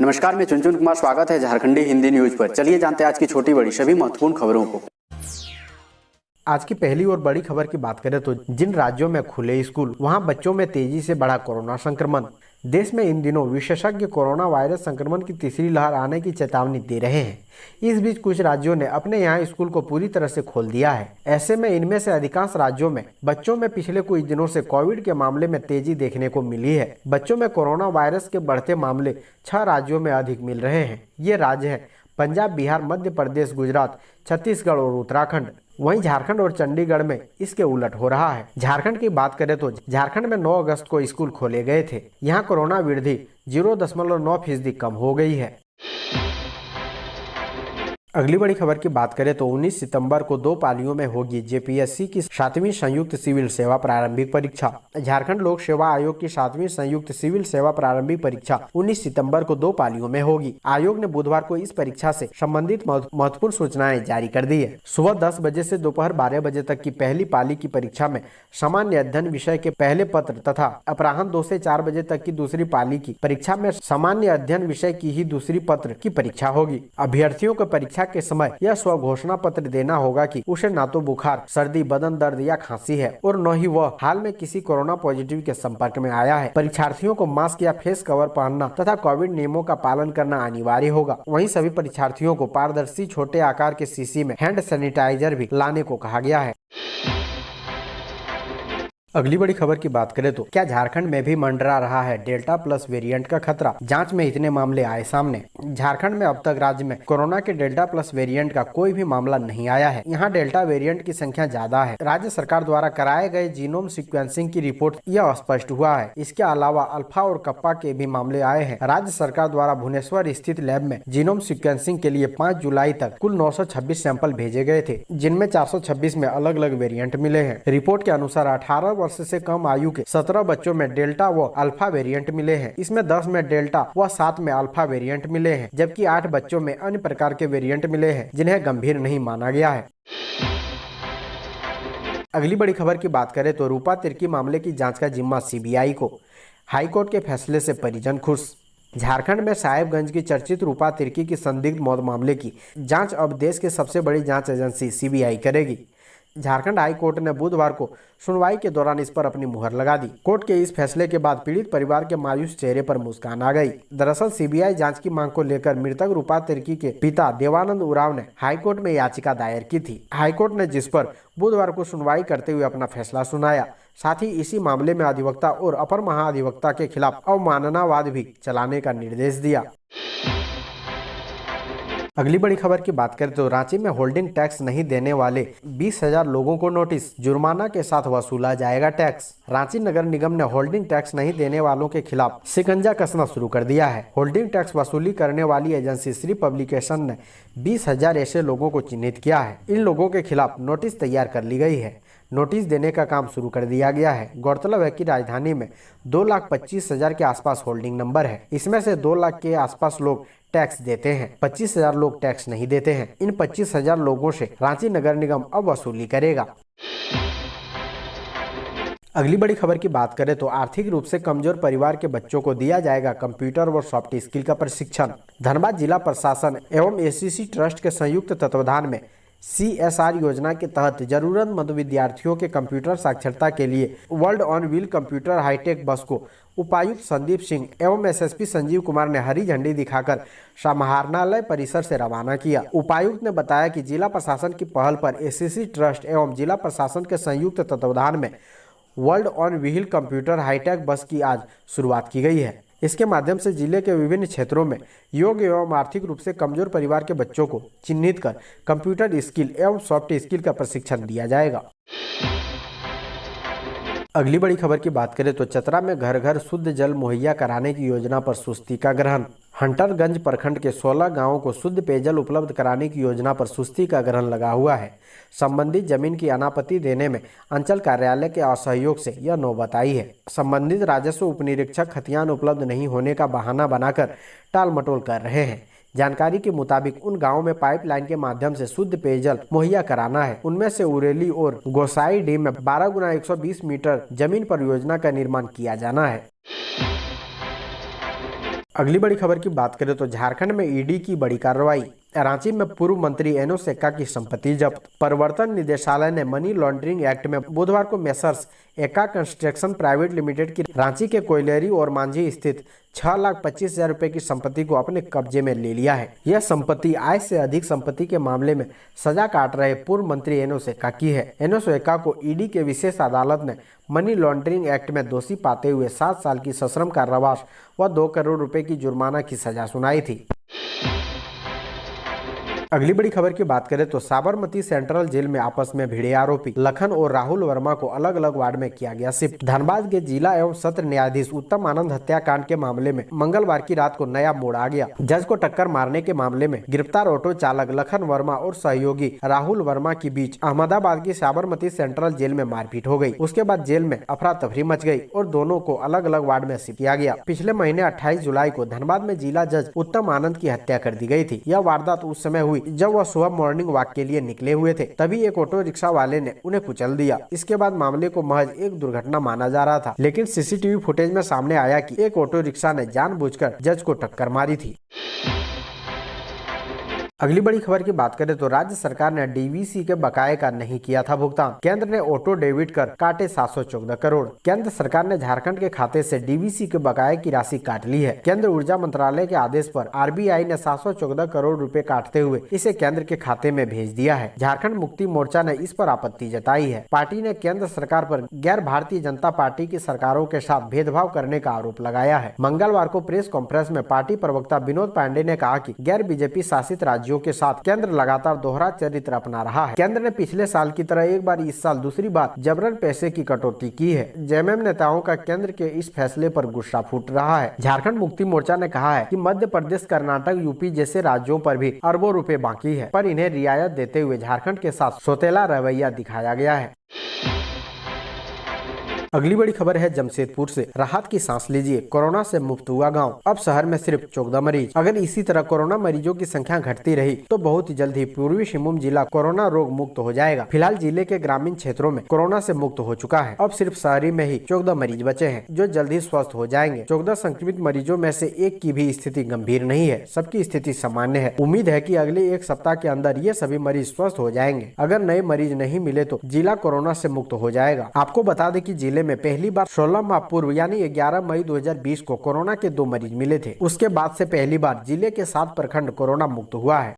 नमस्कार, मैं चुनचुन कुमार। स्वागत है झारखंडी हिंदी न्यूज पर। चलिए जानते हैं आज की छोटी बड़ी सभी महत्वपूर्ण खबरों को। आज की पहली और बड़ी खबर की बात करें तो जिन राज्यों में खुले स्कूल, वहां बच्चों में तेजी से बढ़ा कोरोना संक्रमण। देश में इन दिनों विशेषज्ञ कोरोना वायरस संक्रमण की तीसरी लहर आने की चेतावनी दे रहे हैं। इस बीच कुछ राज्यों ने अपने यहाँ स्कूल को पूरी तरह से खोल दिया है। ऐसे में इनमें से अधिकांश राज्यों में बच्चों में पिछले कुछ दिनों से कोविड के मामले में तेजी देखने को मिली है। बच्चों में कोरोना वायरस के बढ़ते मामले 6 राज्यों में अधिक मिल रहे हैं। ये राज्य हैं पंजाब, बिहार, मध्य प्रदेश, गुजरात, छत्तीसगढ़ और उत्तराखंड। वहीं झारखंड और चंडीगढ़ में इसके उलट हो रहा है। झारखंड की बात करें तो झारखंड में 9 अगस्त को स्कूल खोले गए थे। यहाँ कोरोना वृद्धि 0.9% कम हो गई है। अगली बड़ी खबर की बात करें तो 19 सितंबर को 2 पालियों में होगी जेपीएससी की 7वीं संयुक्त सिविल सेवा प्रारंभिक परीक्षा। झारखंड लोक सेवा आयोग की 7वीं संयुक्त सिविल सेवा प्रारंभिक परीक्षा 19 सितंबर को 2 पालियों में होगी। आयोग ने बुधवार को इस परीक्षा से संबंधित महत्वपूर्ण सूचनाएं जारी कर दी है। सुबह 10 बजे से दोपहर 12 बजे तक की पहली पाली की परीक्षा में सामान्य अध्ययन विषय के पहले पत्र तथा अपराह्न 2 से 4 बजे तक की दूसरी पाली की परीक्षा में सामान्य अध्ययन विषय की ही दूसरी पत्र की परीक्षा होगी। अभ्यर्थियों को परीक्षा के समय यह स्व घोषणा पत्र देना होगा कि उसे ना तो बुखार, सर्दी, बदन दर्द या खांसी है और न ही वह हाल में किसी कोरोना पॉजिटिव के संपर्क में आया है। परीक्षार्थियों को मास्क या फेस कवर पहनना तथा कोविड नियमों का पालन करना अनिवार्य होगा। वहीं सभी परीक्षार्थियों को पारदर्शी छोटे आकार के शीशी में हैंड सैनिटाइजर भी लाने को कहा गया है। अगली बड़ी खबर की बात करें तो क्या झारखंड में भी मंडरा रहा है डेल्टा प्लस वेरिएंट का खतरा? जांच में इतने मामले आए सामने। झारखंड में अब तक राज्य में कोरोना के डेल्टा प्लस वेरिएंट का कोई भी मामला नहीं आया है। यहाँ डेल्टा वेरिएंट की संख्या ज्यादा है। राज्य सरकार द्वारा कराए गए जीनोम सीक्वेंसिंग की रिपोर्ट यह स्पष्ट हुआ है। इसके अलावा अल्फा और कप्पा के भी मामले आए हैं। राज्य सरकार द्वारा भुवनेश्वर स्थित लैब में जीनोम सीक्वेंसिंग के लिए 5 जुलाई तक कुल 926 सैंपल भेजे गए थे, जिनमें 426 में अलग अलग वेरिएंट मिले हैं। रिपोर्ट के अनुसार 18 वर्ष से कम आयु के 17 बच्चों में डेल्टा व अल्फा वेरिएंट मिले हैं। इसमें 10 में डेल्टा व 7 में अल्फा वेरिएंट मिले हैं, जबकि 8 बच्चों में अन्य प्रकार के वेरिएंट मिले हैं जिन्हें गंभीर नहीं माना गया है। अगली बड़ी खबर की बात करें तो रूपा तिर्की मामले की जांच का जिम्मा सीबीआई को। हाईकोर्ट के फैसले से परिजन खुश। झारखंड में साहेबगंज की चर्चित रूपा तिर्की की संदिग्ध मौत मामले की जांच अब देश की सबसे बड़ी जांच एजेंसी सीबीआई करेगी। झारखंड हाई कोर्ट ने बुधवार को सुनवाई के दौरान इस पर अपनी मुहर लगा दी। कोर्ट के इस फैसले के बाद पीड़ित परिवार के मायूस चेहरे पर मुस्कान आ गई। दरअसल सीबीआई जांच की मांग को लेकर मृतक रूपा तिर्की के पिता देवानंद उरांव ने हाईकोर्ट में याचिका दायर की थी। हाईकोर्ट ने जिस पर बुधवार को सुनवाई करते हुए अपना फैसला सुनाया। साथ ही इसी मामले में अधिवक्ता और अपर महाधिवक्ता के खिलाफ अवमाननावाद भी चलाने का निर्देश दिया। अगली बड़ी खबर की बात करें तो रांची में होल्डिंग टैक्स नहीं देने वाले 20,000 लोगों को नोटिस, जुर्माना के साथ वसूला जाएगा टैक्स। रांची नगर निगम ने होल्डिंग टैक्स नहीं देने वालों के खिलाफ शिकंजा कसना शुरू कर दिया है। होल्डिंग टैक्स वसूली करने वाली एजेंसी श्री पब्लिकेशन ने 20,000 ऐसे लोगों को चिन्हित किया है। इन लोगों के खिलाफ नोटिस तैयार कर ली गई है। नोटिस देने का काम शुरू कर दिया गया है। गौरतलब है कि राजधानी में 2,25,000 के आसपास होल्डिंग नंबर है। इसमें से 2 लाख के आसपास लोग टैक्स देते हैं, 25,000 लोग टैक्स नहीं देते हैं। इन 25,000 लोगों से रांची नगर निगम अब वसूली करेगा। अगली बड़ी खबर की बात करें तो आर्थिक रूप से कमजोर परिवार के बच्चों को दिया जाएगा कंप्यूटर व सॉफ्ट स्किल का प्रशिक्षण। धनबाद जिला प्रशासन एवं एसीसी ट्रस्ट के संयुक्त तत्वाधान में CSR योजना के तहत जरूरतमंद विद्यार्थियों के कंप्यूटर साक्षरता के लिए world on wheel computer hitech bus को उपायुक्त संदीप सिंह एवं एसएसपी संजीव कुमार ने हरी झंडी दिखाकर समाहरणालय परिसर से रवाना किया। उपायुक्त ने बताया कि जिला प्रशासन की पहल पर एसीसी ट्रस्ट एवं जिला प्रशासन के संयुक्त तत्वाधान में world on wheel computer hitech bus की आज शुरुआत की गई है। इसके माध्यम से जिले के विभिन्न क्षेत्रों में योग्य एवं आर्थिक रूप से कमजोर परिवार के बच्चों को चिन्हित कर कंप्यूटर स्किल एवं सॉफ्ट स्किल का प्रशिक्षण दिया जाएगा। अगली बड़ी खबर की बात करें तो चतरा में घर घर शुद्ध जल मुहैया कराने की योजना पर सुस्ती का ग्रहण। हंटरगंज प्रखंड के 16 गांवों को शुद्ध पेयजल उपलब्ध कराने की योजना पर सुस्ती का ग्रहण लगा हुआ है। संबंधित जमीन की अनापत्ति देने में अंचल कार्यालय के असहयोग से यह नौबत आई है। संबंधित राजस्व उपनिरीक्षक खतियान उपलब्ध नहीं होने का बहाना बनाकर टाल मटोल कर रहे हैं। जानकारी के मुताबिक उन गांवों में पाइपलाइन के माध्यम से शुद्ध पेयजल मुहैया कराना है। उनमें से उरेली और गोसाई डैम में 12x120 मीटर जमीन पर योजना का निर्माण किया जाना है। अगली बड़ी खबर की बात करें तो झारखंड में ईडी की बड़ी कार्रवाई। रांची में पूर्व मंत्री एनोस एक्का की संपत्ति जब्त। प्रवर्तन निदेशालय ने मनी लॉन्ड्रिंग एक्ट में बुधवार को messrs Ekka construction private limited की रांची के कोयलेरी और मांझी स्थित 6,25,000 रुपए की संपत्ति को अपने कब्जे में ले लिया है। यह संपत्ति आय से अधिक संपत्ति के मामले में सजा काट रहे पूर्व मंत्री एनोस एक्का की है। एनोस एक्का को ईडी के विशेष अदालत ने मनी लॉन्ड्रिंग एक्ट में दोषी पाते हुए 7 साल की सश्रम कारावास व 2 करोड़ रुपए की जुर्माना की सजा सुनाई थी। अगली बड़ी खबर की बात करें तो साबरमती सेंट्रल जेल में आपस में भिड़े आरोपी लखन और राहुल वर्मा को अलग अलग वार्ड में किया गया शिफ्ट। धनबाद के जिला एवं सत्र न्यायाधीश उत्तम आनंद हत्याकांड के मामले में मंगलवार की रात को नया मोड़ आ गया। जज को टक्कर मारने के मामले में गिरफ्तार ऑटो चालक लखन वर्मा और सहयोगी राहुल वर्मा के बीच अहमदाबाद की साबरमती सेंट्रल जेल में मारपीट हो गई। उसके बाद जेल में अफरा तफरी मच गई और दोनों को अलग अलग वार्ड में शिफ्ट किया गया। पिछले महीने 28 जुलाई को धनबाद में जिला जज उत्तम आनंद की हत्या कर दी गई थी। यह वारदात उस समय हुई जब वह सुबह मॉर्निंग वॉक के लिए निकले हुए थे, तभी एक ऑटो रिक्शा वाले ने उन्हें कुचल दिया। इसके बाद मामले को महज एक दुर्घटना माना जा रहा था, लेकिन सीसीटीवी फुटेज में सामने आया कि एक ऑटो रिक्शा ने जानबूझकर जज को टक्कर मारी थी। अगली बड़ी खबर की बात करें तो राज्य सरकार ने डीवीसी के बकाये का नहीं किया था भुगतान। केंद्र ने ऑटो डेबिट कर काटे 714 करोड़। केंद्र सरकार ने झारखंड के खाते से डीवीसी के बकाये की राशि काट ली है। केंद्र ऊर्जा मंत्रालय के आदेश पर आरबीआई ने 714 करोड़ रुपए काटते हुए इसे केंद्र के खाते में भेज दिया है। झारखंड मुक्ति मोर्चा ने इस पर आपत्ति जताई है। पार्टी ने केंद्र सरकार पर गैर भारतीय जनता पार्टी की सरकारों के साथ भेदभाव करने का आरोप लगाया है। मंगलवार को प्रेस कॉन्फ्रेंस में पार्टी प्रवक्ता विनोद पांडे ने कहा कि गैर बीजेपी शासित राज्यों के साथ केंद्र लगातार दोहरा चरित्र अपना रहा है। केंद्र ने पिछले साल की तरह एक बार इस साल दूसरी बार जबरन पैसे की कटौती की है। जेएमएम नेताओं का केंद्र के इस फैसले पर गुस्सा फूट रहा है। झारखंड मुक्ति मोर्चा ने कहा है कि मध्य प्रदेश, कर्नाटक, यूपी जैसे राज्यों पर भी अरबों रुपए बाकी है, पर इन्हें रियायत देते हुए झारखंड के साथ सौतेला रवैया दिखाया गया है। अगली बड़ी खबर है जमशेदपुर से। राहत की सांस लीजिए, कोरोना से मुक्त हुआ गांव। अब शहर में सिर्फ 14 मरीज। अगर इसी तरह कोरोना मरीजों की संख्या घटती रही तो बहुत ही जल्द ही पूर्वी सिंहभूम जिला कोरोना रोग मुक्त हो जाएगा। फिलहाल जिले के ग्रामीण क्षेत्रों में कोरोना से मुक्त हो चुका है। अब सिर्फ शहरी में ही 14 मरीज बचे हैं जो जल्द ही स्वस्थ हो जाएंगे। 14 संक्रमित मरीजों में से एक की भी स्थिति गंभीर नहीं है, सबकी स्थिति सामान्य है। उम्मीद है कि अगले एक सप्ताह के अंदर ये सभी मरीज स्वस्थ हो जाएंगे। अगर नए मरीज नहीं मिले तो जिला कोरोना से मुक्त हो जाएगा। आपको बता दें कि जिले में पहली बार 16 माह पूर्व यानी 11 मई 2020 को कोरोना के 2 मरीज मिले थे। उसके बाद से पहली बार जिले के 7 प्रखंड कोरोना मुक्त हुआ है।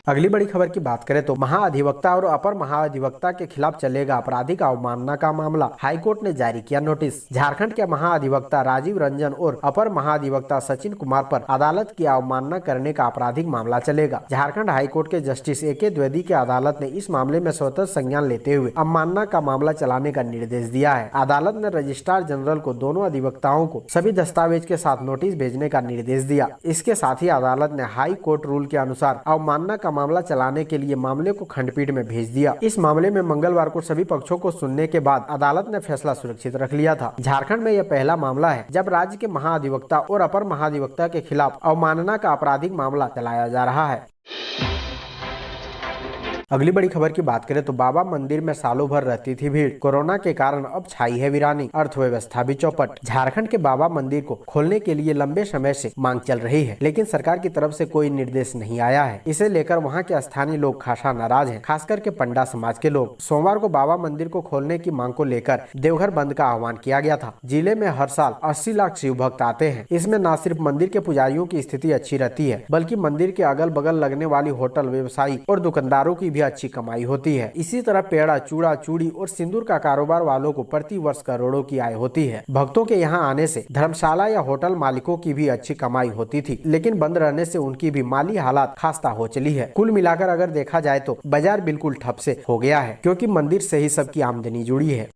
अगली बड़ी खबर की बात करें तो महाअधिवक्ता और अपर महाअधिवक्ता के खिलाफ चलेगा आपराधिक अवमानना का मामला। हाईकोर्ट ने जारी किया नोटिस। झारखंड के महाअधिवक्ता राजीव रंजन और अपर महाअधिवक्ता सचिन कुमार पर अदालत की अवमानना करने का आपराधिक मामला चलेगा। झारखंड हाईकोर्ट के जस्टिस AK द्विवेदी की अदालत ने इस मामले में स्वतः संज्ञान लेते हुए अवमानना का मामला चलाने का निर्देश दिया है। अदालत ने रजिस्ट्रार जनरल को दोनों अधिवक्ताओं को सभी दस्तावेज के साथ नोटिस भेजने का निर्देश दिया। इसके साथ ही अदालत ने हाई कोर्ट रूल के अनुसार अवमानना का मामला चलाने के लिए मामले को खंडपीठ में भेज दिया। इस मामले में मंगलवार को सभी पक्षों को सुनने के बाद अदालत ने फैसला सुरक्षित रख लिया था। झारखंड में यह पहला मामला है जब राज्य के महाअधिवक्ता और अपर महाअधिवक्ता के खिलाफ अवमानना का आपराधिक मामला चलाया जा रहा है। अगली बड़ी खबर की बात करें तो बाबा मंदिर में सालों भर रहती थी भीड़। कोरोना के कारण अब छाई है वीरानी, अर्थव्यवस्था भी चौपट। झारखंड के बाबा मंदिर को खोलने के लिए लंबे समय से मांग चल रही है, लेकिन सरकार की तरफ से कोई निर्देश नहीं आया है। इसे लेकर वहां के स्थानीय लोग खासा नाराज हैं, खासकर के पंडा समाज के लोग। सोमवार को बाबा मंदिर को खोलने की मांग को लेकर देवघर बंद का आह्वान किया गया था। जिले में हर साल 80 लाख शिव भक्त आते हैं। इसमें न सिर्फ मंदिर के पुजारियों की स्थिति अच्छी रहती है, बल्कि मंदिर के अगल बगल लगने वाली होटल, व्यवसायी और दुकानदारों की अच्छी कमाई होती है। इसी तरह पेड़ा, चूड़ा, चूड़ी और सिंदूर का कारोबार वालों को प्रति वर्ष करोड़ों की आय होती है। भक्तों के यहाँ आने से धर्मशाला या होटल मालिकों की भी अच्छी कमाई होती थी, लेकिन बंद रहने से उनकी भी माली हालात खास्ता हो चली है। कुल मिलाकर अगर देखा जाए तो बाजार बिल्कुल ठप से हो गया है, क्योंकि मंदिर से ही सबकी आमदनी जुड़ी है।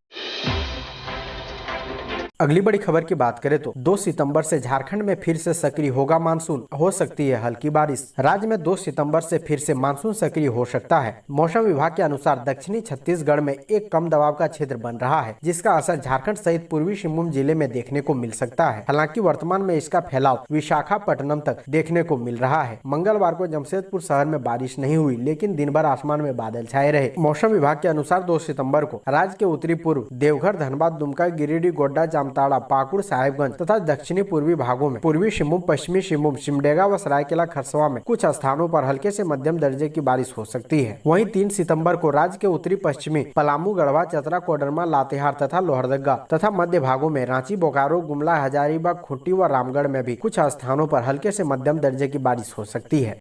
अगली बड़ी खबर की बात करें तो 2 सितंबर से झारखंड में फिर से सक्रिय होगा मानसून, हो सकती है हल्की बारिश। राज्य में 2 सितंबर से फिर से मानसून सक्रिय हो सकता है। मौसम विभाग के अनुसार दक्षिणी छत्तीसगढ़ में एक कम दबाव का क्षेत्र बन रहा है, जिसका असर झारखंड सहित पूर्वी सिंहभूम जिले में देखने को मिल सकता है। हालांकि वर्तमान में इसका फैलाव विशाखापट्टनम तक देखने को मिल रहा है। मंगलवार को जमशेदपुर शहर में बारिश नहीं हुई, लेकिन दिन भर आसमान में बादल छाए रहे। मौसम विभाग के अनुसार 2 सितम्बर को राज्य के उत्तरी पूर्व देवघर, धनबाद, दुमका, गिरिडीह, गोड्डा, जामताड़ा, पाकुड़, साहिबगंज तथा दक्षिणी पूर्वी भागों में, पूर्वी सिंहभूम, पश्चिमी सिंहभूम, सिमडेगा व सरायकेला खरसवा में कुछ स्थानों पर हल्के से मध्यम दर्जे की बारिश हो सकती है। वहीं 3 सितंबर को राज्य के उत्तरी पश्चिमी पलामू, गढ़वा, चतरा, कोडरमा, लातेहार तथा लोहरदगा तथा मध्य भागों में रांची, बोकारो, गुमला, हजारीबाग, खूंटी व रामगढ़ में भी कुछ स्थानों पर हल्के से मध्यम दर्जे की बारिश हो सकती है।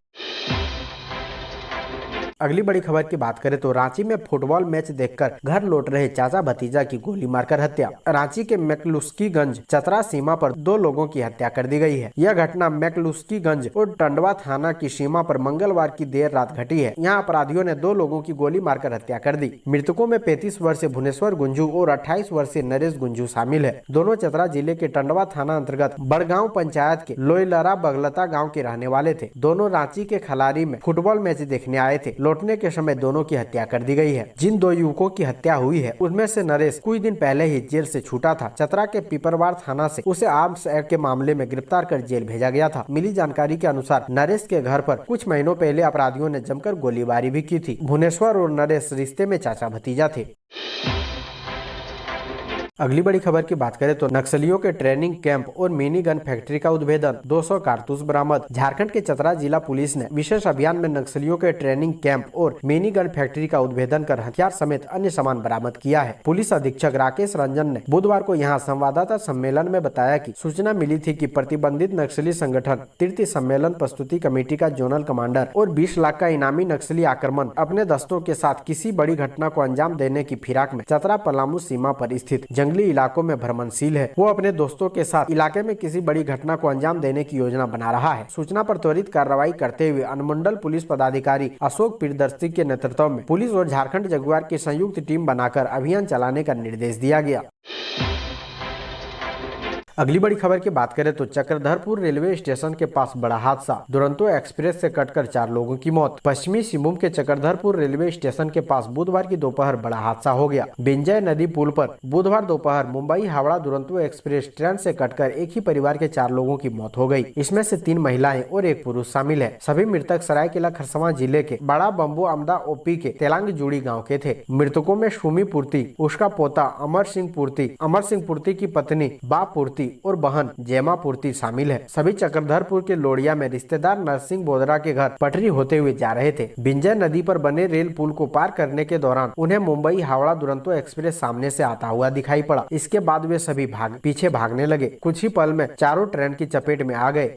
अगली बड़ी खबर की बात करें तो रांची में फुटबॉल मैच देखकर घर लौट रहे चाचा भतीजा की गोली मारकर हत्या। रांची के मैकलुस्कीगंज चतरा सीमा पर 2 लोगों की हत्या कर दी गई है। यह घटना मैकलुस्कीगंज और टंडवा थाना की सीमा पर मंगलवार की देर रात घटी है। यहाँ अपराधियों ने 2 लोगों की गोली मारकर हत्या कर दी। मृतकों में 35 वर्षीय भुवनेश्वर गुंजू और 28 वर्षीय नरेश गुंजू शामिल है। दोनों चतरा जिले के टंडवा थाना अंतर्गत बड़गांव पंचायत के लोईलरा बगलता गाँव के रहने वाले थे। दोनों रांची के खलारी में फुटबॉल मैच देखने आए थे। लौटने के समय दोनों की हत्या कर दी गई है। जिन 2 युवकों की हत्या हुई है उनमें से नरेश कुछ दिन पहले ही जेल से छूटा था। चतरा के पीपरवार थाना से उसे आर्म्स एक्ट के मामले में गिरफ्तार कर जेल भेजा गया था। मिली जानकारी के अनुसार नरेश के घर पर कुछ महीनों पहले अपराधियों ने जमकर गोलीबारी भी की थी। भुवनेश्वर और नरेश रिश्ते में चाचा भतीजा थे। अगली बड़ी खबर की बात करें तो नक्सलियों के ट्रेनिंग कैंप और मिनी गन फैक्ट्री का उद्भेदन, 200 कारतूस बरामद। झारखंड के चतरा जिला पुलिस ने विशेष अभियान में नक्सलियों के ट्रेनिंग कैंप और मिनी गन फैक्ट्री का उद्भेदन कर हथियार समेत अन्य सामान बरामद किया है। पुलिस अधीक्षक राकेश रंजन ने बुधवार को यहां संवाददाता सम्मेलन में बताया कि सूचना मिली थी कि प्रतिबंधित नक्सली संगठन तृतीय सम्मेलन प्रस्तुति कमेटी का जोनल कमांडर और 20 लाख का इनामी नक्सली आक्रमण अपने दस्तों के साथ किसी बड़ी घटना को अंजाम देने की फिराक में चतरा पलामू सीमा पर स्थित जंगली इलाकों में भ्रमणशील है। वो अपने दोस्तों के साथ इलाके में किसी बड़ी घटना को अंजाम देने की योजना बना रहा है। सूचना पर त्वरित कार्रवाई करते हुए अनुमंडल पुलिस पदाधिकारी अशोक प्रियदर्शी के नेतृत्व में पुलिस और झारखंड जगुआर की संयुक्त टीम बनाकर अभियान चलाने का निर्देश दिया गया। अगली बड़ी खबर की बात करें तो चक्रधरपुर रेलवे स्टेशन के पास बड़ा हादसा, दुरंतो एक्सप्रेस से कटकर 4 लोगों की मौत। पश्चिमी सिंहभूम के चक्रधरपुर रेलवे स्टेशन के पास बुधवार की दोपहर बड़ा हादसा हो गया। बिंजय नदी पुल पर बुधवार दोपहर मुंबई हावड़ा दुरंतो एक्सप्रेस ट्रेन से कटकर एक ही परिवार के 4 लोगों की मौत हो गई। इसमें से 3 महिलाएं और 1 पुरुष शामिल है। सभी मृतक सरायकेला खरसवां जिले के बड़ा बम्बू अमदा ओपी के तेलांग जुड़ी गाँव के थे। मृतकों में सुमी पूर्ति, उसका पोता अमर सिंह पूर्ति की पत्नी बा पूर्ति और बहन जयमा पूर्ति शामिल है। सभी चक्रधरपुर के लोड़िया में रिश्तेदार नरसिंह बोदरा के घर पटरी होते हुए जा रहे थे। बिंजय नदी पर बने रेल पुल को पार करने के दौरान उन्हें मुंबई हावड़ा दुरंतो एक्सप्रेस सामने से आता हुआ दिखाई पड़ा। इसके बाद वे सभी पीछे भागने लगे। कुछ ही पल में चारों ट्रेन की चपेट में आ गए।